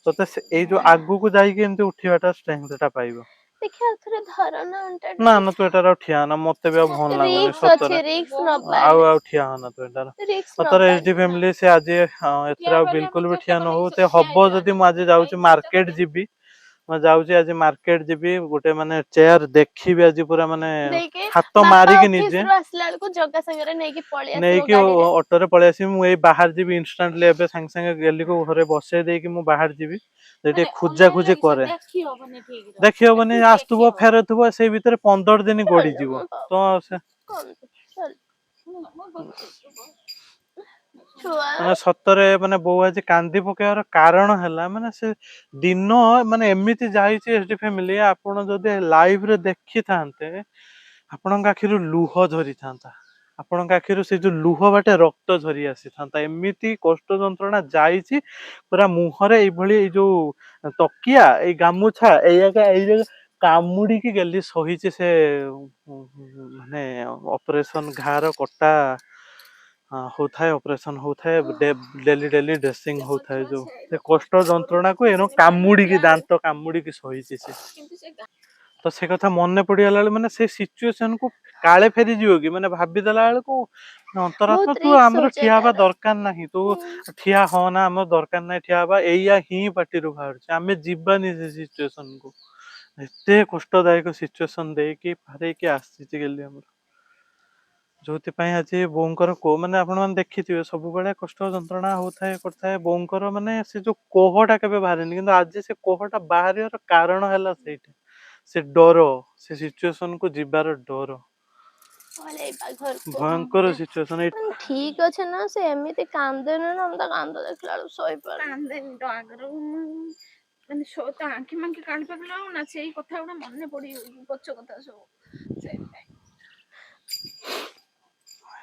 ତତେ ଏଇ ଯୋଉ ଆଗକୁ ଯାଇକି ଏମିତି ଉଠିବାଟା ଷ୍ଟ୍ରେଙ୍ଥ ଟା ପାଇବ। ଦେଖିଆ ଥରେ ଧର ନା ଅଣ୍ଟାଟା ନା ନା ଟିକେ। ତୁ ଏଟାର ଆଉ ଠିଆ ନା, ମତେ ବି ଆଉ ଭଲ ଲାଗୁନି ରିକ୍ସ ସତରେ। ଅଛି, ରିକ୍ସ ଆଉ ନବାନି, ଆଉ ଠିଆ ହନା ତୁ ଏଟାର ରିକ୍ସ ସତରେ। H D ନବାନି। ଫ୍ୟାମିଲି ସେ ଆଜି ଏଥିରେ ଆଉ ବିଲକୁଲ ବି ଠିଆ ନ ହଉ। ସେ ହବ ଯଦି ମୁଁ ଆଜି ଯାଉଛି ମାର୍କେଟ ଯିବି, ମୁଁ ଯାଉଛି ଆଜି ମାର୍କେଟ ଯିବି, ଗୋଟେ ମାନେ ଚେୟାର ଦେଖିବି ଆଜି ପୁରା ମାନେ ଦେଇକି ହାତ ବାପା ମାରିକି ଅଫିସ ନିଜେ ରୁ ଆସିଲା ବେଳକୁ ଜଗା ସାଙ୍ଗରେ ନେଇକି ପଳେଇ ଆସିବ ନେଇକି ଗାଡିରେ। ଅଟୋରେ ପଳେଇ ଆସିବି। ମୁଁ ଏଇ ବାହାର ଯିବି ଇନଷ୍ଟାଣ୍ଟଲି, ଏବେ ସାଙ୍ଗେ ସାଙ୍ଗେ ଗେଲିକୁ ଘରେ ବସେଇ ଦେଇକି ମୁଁ ବାହାର ଯିବି। ସେଠି ଖୋଜା ଖୋଜି କରେ, ଦେଖି ହବନି, ଆସୁଥିବ ଫେରୁଥିବ, ସେଇ ଭିତରେ 15 ଦିନ ଚାଲ ଗଡିଯିବ। ମୋ ତ ବାବା, ସେ ଚାଲ ଚାଲ। ଛୁଆ ମାନେ ସତରେ ମାନେ ବୋଉ ଆଜି କାନ୍ଦି ପକେଇବାର କାରଣ ହେଲା ମାନେ ସେ ଦିନ ମାନେ ଏମିତି ଯାଇଛି ଏଚ ଡି ଫ୍ୟାମିଲି, ଆପଣ ଯଦି ଲାଇଭରେ ଦେଖିଥାନ୍ତେ ଆପଣଙ୍କ ଆଖିରୁ ଲୁହ ଝରିଥାନ୍ତା। ଆପଣଙ୍କ ଆଖିରୁ ସେ ଯୋଉ ଲୁହ ବାଟେ ରକ୍ତ ଝରି ଆସିଥାନ୍ତା। ଏମିତି କଷ୍ଟ ଯନ୍ତ୍ରଣା ଯାଇଛି ପୁରା ମୁହଁରେ ଏଇଭଳି ଏଇ ଯୋଉ ତକିଆ, ଏଇ ଗାମୁଛା, ଏଇ କାମୁଡିକି ଗେଲି ସହିଛି ସେ ମାନେ ଅପରେସନ ଘା ର କଟା ହଉଥାଏ, ଅପରେସନ ହଉଥାଏ, ଡେଲି ଡେଲି ଡ୍ରେସିଂ ହଉଥାଏ। ଯୋଉ ସେ କଷ୍ଟ ଯନ୍ତ୍ରଣାକୁ ଏଇନୁ କାମୁଡିକି, ଦାନ୍ତ କାମୁଡିକି ସହିଛି ସେ। ତ ସେ କଥା ମନେ ପଡିଗଲା ବେଳକୁ ମାନେ ସେ ସିଚୁଏସନ କୁ କାଳେ ଫେରିଯିବ କି, ମାନେ ଭାବିଦେଲା ବେଳକୁ ଅନ୍ତରାତ୍ମା ବହୁତ ତୁ ରିକ୍ସ ଆମର ହଉଛି ଠିଆ ହବା ଏଟାର। ଦରକାର ନାହିଁ, ତୁ ଠିଆ ହନା, ଆମର ଦରକାର ନାହିଁ ଠିଆ ହବା, ଏଇଆ ହିଁ ପାଟିରୁ ବାହାରୁଛି। ଆମେ ଯିବାନି ସେ ସିଚୁଏସନ କୁ। ଏତେ କଷ୍ଟଦାୟକ ସିଚୁଏସନ ଦେଇକି ବାହାରିକି ଆସିଛି ଗେଲି ଆମର। ଯୋଉଥିପାଇଁ ଆଜି ବୋଉଙ୍କର ମାନେ ଆପଣ ମାନେ ଦେଖିଥିବେ ସବୁବେଳେ କଷ୍ଟ ଯନ୍ତ୍ରଣା ହଉଥାଏ କରିଥାଏ ବୋଉଙ୍କର, ମାନେ ସେ ଯୋଉ କୋହଟା କେବେ ବାହାରେନି, କିନ୍ତୁ ଆଜି ସେ କୋହଟା ବାହାରିବାର କାରଣ ହେଲା ସେଇଟା। ସେ ଡର, ସେ ସିଚୁଏସନ କୁ ଯିବାର ଡର। ପଳେଇବା ଘରକୁ। ଭୟଙ୍କର ସିଚୁଏସନ ଏଇ ଠିକ ଅଛି ନା, ସେ ଏମିତି କାନ୍ଦେନି ନା, ମୁଁ ତା କାନ୍ଦ ଦେଖିଲା ବେଳକୁ ଶୋଇପାରୁନି। କାନ୍ଦେନି ତ ଆଗରୁ, ମାନେ ତା ଆଙ୍କି ମାଙ୍କି କାଣି ପକେଇଲା ନା, ସେଇ କଥା ଗୁଡା ମନେ ପଡି ପଛ କଥା ସବୁ। ସେଇଥିପାଇଁ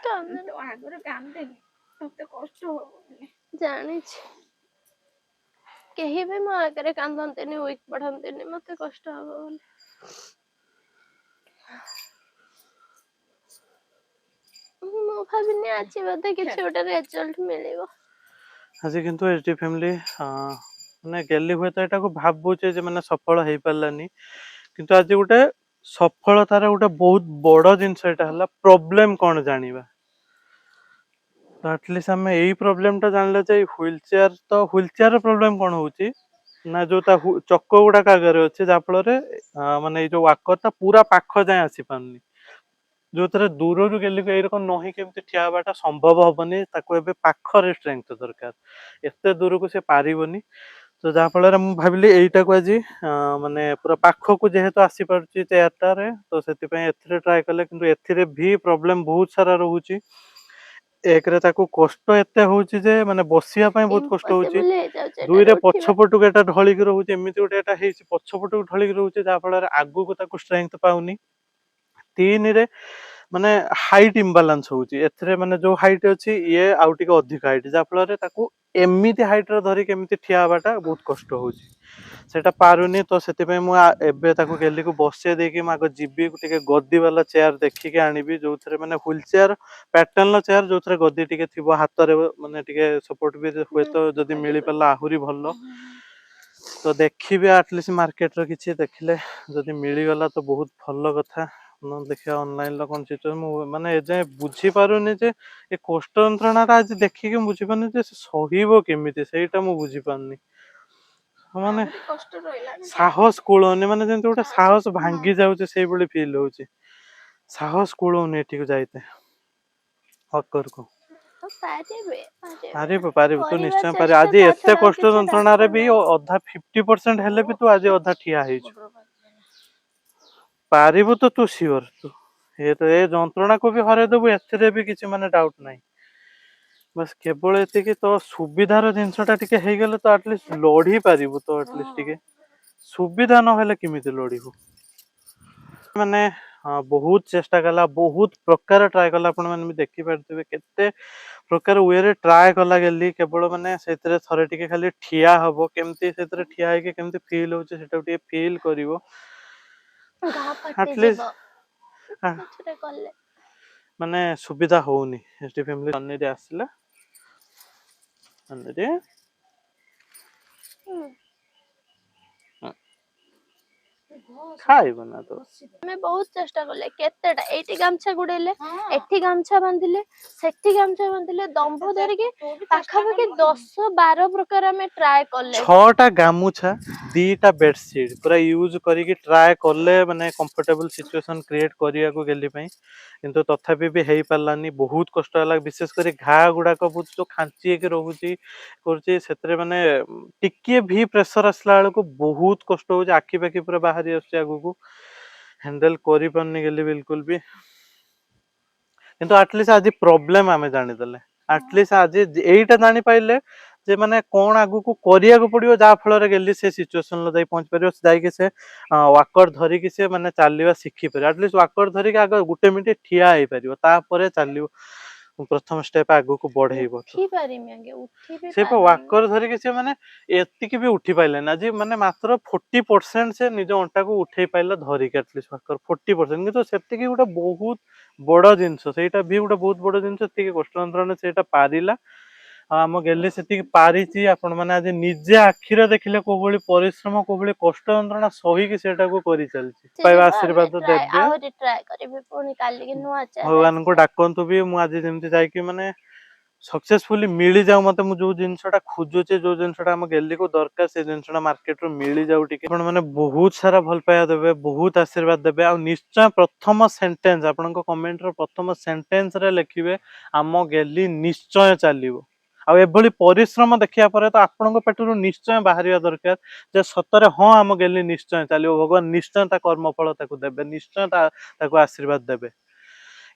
କାନ୍ଦେନି। ତ ଆଗରୁ କାନ୍ଦେନି, ତତେ କଷ୍ଟ ହବ ବୋଲି ଜାଣିଛି। କେହି ବି ମୋ ଆଗରେ କାନ୍ଦନ୍ତିନି, ୱିକ୍ ପଢନ୍ତିନି, ମତେ କଷ୍ଟ ହବ ବୋଲି। ମୁଁ ଭାବିନି ଆଜି ବୋଧେ କିଛି ଗୋଟେ ରେଜଲ୍ଟ ମିଳିବ। ଆଜି କିନ୍ତୁ ଏଚ ଡି ଫ୍ୟାମିଲି ମାନେ ଗେଲି ହୁଏତ ଏଟାକୁ ଭାବୁଛେ ଯେ ମାନେ ସଫଳ ହେଇପାରିଲାନି, କିନ୍ତୁ ଆଜି ଗୋଟେ ସଫଳତାର ଗୋଟେ ବହୁତ ବଡ ଜିନିଷ ଏଇଟା ହେଲା, ପ୍ରୋବ୍ଲେମ କଣ ଜାଣିବା। ତ ଆଟଲିଷ୍ଟ ଆମେ ଏଇ ପ୍ରୋବ୍ଲେମ ଟା ଜାଣିଲେ ଯେ ହ୍ୱିଲ ଚେୟାର ର ପ୍ରୋବ୍ଲେମ କଣ ହଉଛି ନା, ଯୋଉ ତା ଚକ ଗୁଡାକ ଆଗରେ ଅଛି, ଯାହା ଫଳରେ ମାନେ ଏଇ ଯୋଉ ୱାକର ଟା ପୁରା ପାଖ ଯାଏଁ ଆସିପାରୁନି। ଯୋଉଥିରେ ଦୂରରୁ ଗେଲିକୁ ଏଇରକମ ନହିଁ କେମିତି ଠିଆ ହବାଟା ସମ୍ଭବ ହବନି, ତାକୁ ଏବେ ପାଖରେ ଷ୍ଟ୍ରେଙ୍ଥ ଦରକାର, ଏତେ ଦୂରକୁ ସେ ପାରିବନି। ତ ଯାହା ଫଳରେ ମୁଁ ଭାବିଲି ଏଇଟାକୁ ଆଜି ମାନେ ପୁରା ପାଖକୁ ଯେହେତୁ ଆସିପାରୁଛି ଚେୟାରଟାରେ, ତ ସେଥିପାଇଁ ଏଥିରେ ଟ୍ରାଏ କଲେ, କିନ୍ତୁ ଏଥିରେ ବି ପ୍ରୋବ୍ଲେମ ବହୁତ ସାରା ରହୁଛି। ଏକରେ ତାକୁ କଷ୍ଟ ଏତେ ହଉଛି ଯେ ମାନେ ବସିବା ପାଇଁ ବହୁତ କଷ୍ଟ ହଉଛି, ଇମ୍ପସିବଲ ହେଇଯାଉଛି ଏଟାରେ ଦୁଇରେ ଉଠିବା। ପଛପଟକୁ ଏଟା ଢଳିକି ରହୁଛି, ଏମିତି ଗୋଟେ ଏଟା ହେଇଛି ପଛପଟକୁ ଢଳିକି ରହୁଛି, ଯାହା ଫଳରେ ଆଗକୁ ତାକୁ ଷ୍ଟ୍ରେଙ୍ଥ ପାଉନି। ତିନିରେ ମାନେ ହାଇଟ ଇମ୍ବାଲାନ୍ସ ହଉଛି ଏଥିରେ, ମାନେ ଯୋଉ ହାଇଟ ଅଛି ଇଏ ଆଉ ଟିକେ ଅଧିକ ହାଇଟ, ଯାହା ଫଳରେ ତାକୁ ଏମିତି ହାଇଟ ର ଧରିକି ଏମିତି ଠିଆ ହବାଟା ବହୁତ କଷ୍ଟ ହଉଛି, ସେଟା ପାରୁନି। ତ ସେଥିପାଇଁ ମୁଁ ଏବେ ତାକୁ ଗେଲିକୁ ବସେଇ ଦେଇକି ମୁଁ ଆଗ ଯିବି ଟିକେ ଗଦି ବାଲା ଚେୟାର ଦେଖିକି ଆଣିବି, ଯୋଉଥିରେ ମାନେ ହ୍ୱିଲ ଚେୟାର ପ୍ୟାଟର୍ନ ର ଚେୟାର, ଯୋଉଥିରେ ଗଦି ଟିକେ ଥିବ, ହାତରେ ମାନେ ଟିକେ ସପୋର୍ଟ ବି ହୁଏତ ଯଦି ମିଳିପାରିଲା ଆହୁରି ଭଲ। ତ ଦେଖିବି ଆଟଲିଷ୍ଟ ମାର୍କେଟର କିଛି ଦେଖିଲେ, ଯଦି ମିଳିଗଲା ତ ବହୁତ ଭଲ କଥା। ଦେଖିବା ଅନଲାଇନ ର କଣ ସିଚୁଏସନ, ମୁଁ ମାନେ ଏଯାଏଁ ବୁଝିପାରୁନି ଯେ ଏ କଷ୍ଟ ଯନ୍ତ୍ରଣା ଟା ଆଜି ଦେଖିକି ମୁଁ ବୁଝିପାରୁନି ଯେ ସେ ସହିବ କେମିତି, ସେଇଟା ମୁଁ ବୁଝିପାରୁନି। ମାନେ ଆହୁରି କଷ୍ଟ ରହିଲାଣି ତ। ସାହସ କୁଳଉନି, ମାନେ ଯେମିତି ଗୋଟେ ସାହସ ଭାଙ୍ଗି ଯାଉଛି ସେଇଭଳି ଫିଲ୍ ହଉଛି। ସାହସ କୁଳଉନି ଏଠିକୁ ଯାଇତେ ହକରକୁ। ପାରିବୁ ତୁ କରିବା ନିଶ୍ଚୟ ପାରିବୁ। ଚେଷ୍ଟା, ଆଜି ତା ଏତେ ଛଡା ଆଉ କଷ୍ଟ କିଛି ଯନ୍ତ୍ରଣାରେ ରାସ୍ତା ବି ନାହିଁ। ଅଧା 50% ହେଲେ ବି ତୁ ଆଜି ଅଧା ଠିଆ ହେଇଛୁ। ପାରିବୁ ତ ତୁ ସିଓର, ଏ ଯନ୍ତ୍ରଣାକୁ ବି ହରେଇଦବୁ, ଏଥିରେ ବି କିଛି ମାନେ ଡାଉଟ ନାହିଁ। ବାସ୍ କେବଳ ଏତିକି ତ ସୁବିଧାର ଜିନିଷ ଟା ଟିକେ ହେଇଗଲେ ତ ଆଟଲିଷ୍ଟ ଲଢି ପାରିବୁ, ତ ଆଟଲିଷ୍ଟ ଟିକେ ସୁବିଧା ନହେଲେ କେମିତି ଲଢିବୁ। ମାନେ ବହୁତ ଚେଷ୍ଟା କଲା, ବହୁତ ପ୍ରକାର ଟ୍ରାଏ କଲା, ଆପଣ ମାନେ ବି ଦେଖିପାରୁଥିବେ କେତେ ପ୍ରକାର ୱେରେ ଟ୍ରାଏ କଲା ଗେଲି, କେବଳ ମାନେ ସେଥିରେ ଥରେ ଟିକେ ଖାଲି ଠିଆ ହବ, କେମିତି ସେଥିରେ ଠିଆ ହେଇକି କେମିତି ଫିଲ୍ ହଉଛି ସେଟାକୁ ଟିକେ ଫିଲ୍ କରିବ ଘା ଫାଟି ଯିବ ଆଟଲିଷ୍ଟ। ପଛରେ କଲେ। ମାନେ ସୁବିଧା ହଉନି। ଏସଡି ଫ୍ୟାମିଲି ପନିର ଆସିଲା, ପନିର ଖାଇବ ନା ତ। ଆମେ ବହୁତ ଚେଷ୍ଟା କଲେ, କେତେଟା ଏଇଠି ଗାମଛା ଗୁଡେଇଲେ, ଏଠି ଗାମଛା ବାନ୍ଧିଲେ, ସେଠି ଗାମଛା ବାନ୍ଧିଲେ, ଦମ୍ଭ ଧରିକି ପାଖାପାଖି 10-12 ପ୍ରକାର ଆମେ ଟ୍ରାଏ କଲେ। 6ଟା ଗାମୁଛା, 2ଟା ବେଡସିଟ୍ ପୁରା ୟୁଜ କରିକି ଟ୍ରାଏ କଲେ ମାନେ କମ୍ଫର୍ଟେବଲ ସିଚୁଏସନ କ୍ରିଏଟ କରିବାକୁ ଗେଲି ପାଇଁ, କିନ୍ତୁ ତଥାପି ବି ହେଇପାରିଲାନି। ବହୁତ କଷ୍ଟ ହେଲା, ବିଶେଷ କରି ଘା ଗୁଡାକ ବହୁତ ଯୋଉ ଖାଞ୍ଚି ହେଇକି ରହୁଛି କରୁଛି, ସେଥିରେ ମାନେ ଟିକିଏ ବି ପ୍ରେସର ଆସିଲା ବେଳକୁ ବହୁତ କଷ୍ଟ ହଉଛି। ଆଖି ପାଖି ପୁରା ବାହାରି ଆସୁଛି ଆଗକୁ, ହ୍ୟାଣ୍ଡେଲ କରିପାରୁନି ଗେଲି ବିଲକୁଲ ବି। କିନ୍ତୁ ଆଟଲିଷ୍ଟ ଆଜି ପ୍ରୋବ୍ଲେମ ଆମେ ଜାଣିଦେଲେ, ଆଟଲିଷ୍ଟ ଆଜି ଏଇଟା ଜାଣିପାଇଲେ ଯେ ମାନେ କଣ ଆଗକୁ କରିବାକୁ ପଡିବ, ଯାହା ଫଳରେ ଗେଲି ସେ ସିଚୁଏସନରେ ଯାଇ ପହଞ୍ଚି ପାରିବ, ଯାଇକି ସେ ୱାକର ଧରିକି ସେ ମାନେ ଚାଲିବା ଶିଖିପାରିବ। ଆଟଲିଷ୍ଟ ୱାକର ଧରିକି ଆଗ 1 ମିନିଟ୍ ଠିଆ ହେଇପାରିବ, ତାପରେ ଚାଲିବ, ପ୍ରଥମ ଷ୍ଟେପ ଆଗକୁ ବଢେଇବ। ଉଠି ପାରିମି ଆଗେ, ଉଠି ବି ସେ ପାରିମି। ୱାକର ଧରିକି ସେ ମାନେ ଏତିକି ବି ଉଠି ପାଇଲେନି ଆଜି, ମାନେ ମାତ୍ର 40% ସେ ନିଜ ଅଣ୍ଟାକୁ ଉଠେଇ ପାଇଲା ଧରିକି, ଆଟଲିଷ୍ଟ ୱାକର 40%। କିନ୍ତୁ ସେତିକି ଗୋଟେ ବହୁତ ବଡ ଜିନିଷ, ସେଇଟା ବି ଗୋଟେ ବହୁତ ବଡ ଜିନିଷ। ସେତିକି କଷ୍ଟ ଯନ୍ତ୍ରଣା ସେଇଟା ପାରିଲା, ଆଉ ଆମ ଗେଲି ସେତିକି ପାରିଛି। ଆପଣ ମାନେ ଆଜି ନିଜେ ଆଖିରେ ଦେଖିଲେ କୋଉ ଭଳି ପରିଶ୍ରମ, କୋଉ ଭଳି କଷ୍ଟ ଯନ୍ତ୍ରଣା ସହିକି ସେଟାକୁ କରିଚାଲିଛି। ପାଇବା ଆଶୀର୍ବାଦ ଦେବେ, ଆହୁରି ଟ୍ରାଏ କରିବି, ପୁଣି କାଲିକି ନୂଆ ଚ୍ୟାଲେଞ୍ଜ। ଭଗବାନଙ୍କୁ ଡାକନ୍ତୁ ବି ମୁଁ ଆଜି ଯେମିତି ଯାଇକି ମାନେ ସକ୍ସେସଫୁଲି ମିଳିଯାଉ ମତେ, ମୁଁ ଯୋଉ ଜିନିଷଟା ଖୋଜୁଛି, ଯୋଉ ଜିନିଷଟା ଆମ ଗେଲିକୁ ଦରକାର, ସେ ଜିନିଷଟା ମାର୍କେଟରୁ ମିଳିଯାଉ ଟିକେ। ଆପଣ ମାନେ ବହୁତ ସାରା ଭଲ ପାଇବା ଦେବେ, ବହୁତ ଆଶୀର୍ବାଦ ଦେବେ, ଆଉ ନିଶ୍ଚୟ ପ୍ରଥମ ସେଣ୍ଟେନ୍ସ ଆପଣଙ୍କ କମେଣ୍ଟର ପ୍ରଥମ ସେଣ୍ଟେନ୍ସରେ ଲେଖିବେ ଆମ ଗେଲି ନିଶ୍ଚୟ ଚାଲିବ। ଆଉ ଏଭଳି ପରିଶ୍ରମ ଦେଖିବା ପରେ ତ ଆପଣଙ୍କ ପେଟରୁ ନିଶ୍ଚୟ ବାହାରିବା ଦରକାର ଯେ ସତରେ ହଁ ଆମ ଗେଲି ନିଶ୍ଚୟ ଚାଲିବ, ଭଗବାନ ନିଶ୍ଚୟ ତା କର୍ମଫଳ ତାକୁ ଦେବେ, ନିଶ୍ଚୟ ତାକୁ ଆଶୀର୍ବାଦ ଦେବେ।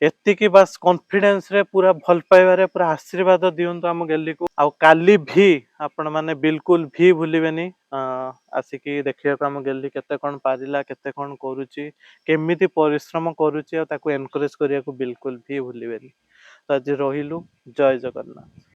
ଏତିକି ବାସ୍ କନଫିଡେନ୍ସ ରେ, ପୁରା ଭଲ ପାଇବାରେ ପୁରା ଆଶୀର୍ବାଦ ଦିଅନ୍ତୁ ଆମ ଗେଲିକୁ। ଆଉ କାଲି ବି ଆପଣ ମାନେ ବିଲକୁଲ ବି ଭୁଲିବେନି ଆସିକି ଦେଖିବାକୁ ଆମ ଗେଲି କେତେ କଣ ପାରିଲା, କେତେ କଣ କରୁଛି, କେମିତି ପରିଶ୍ରମ କରୁଛି, ଆଉ ତାକୁ ଏନକରେଜ କରିବାକୁ ବିଲକୁଲ ବି ଭୁଲିବେନି। ତ ଆଜି ରହିଲୁ, ଜୟ ଜଗନ୍ନାଥ।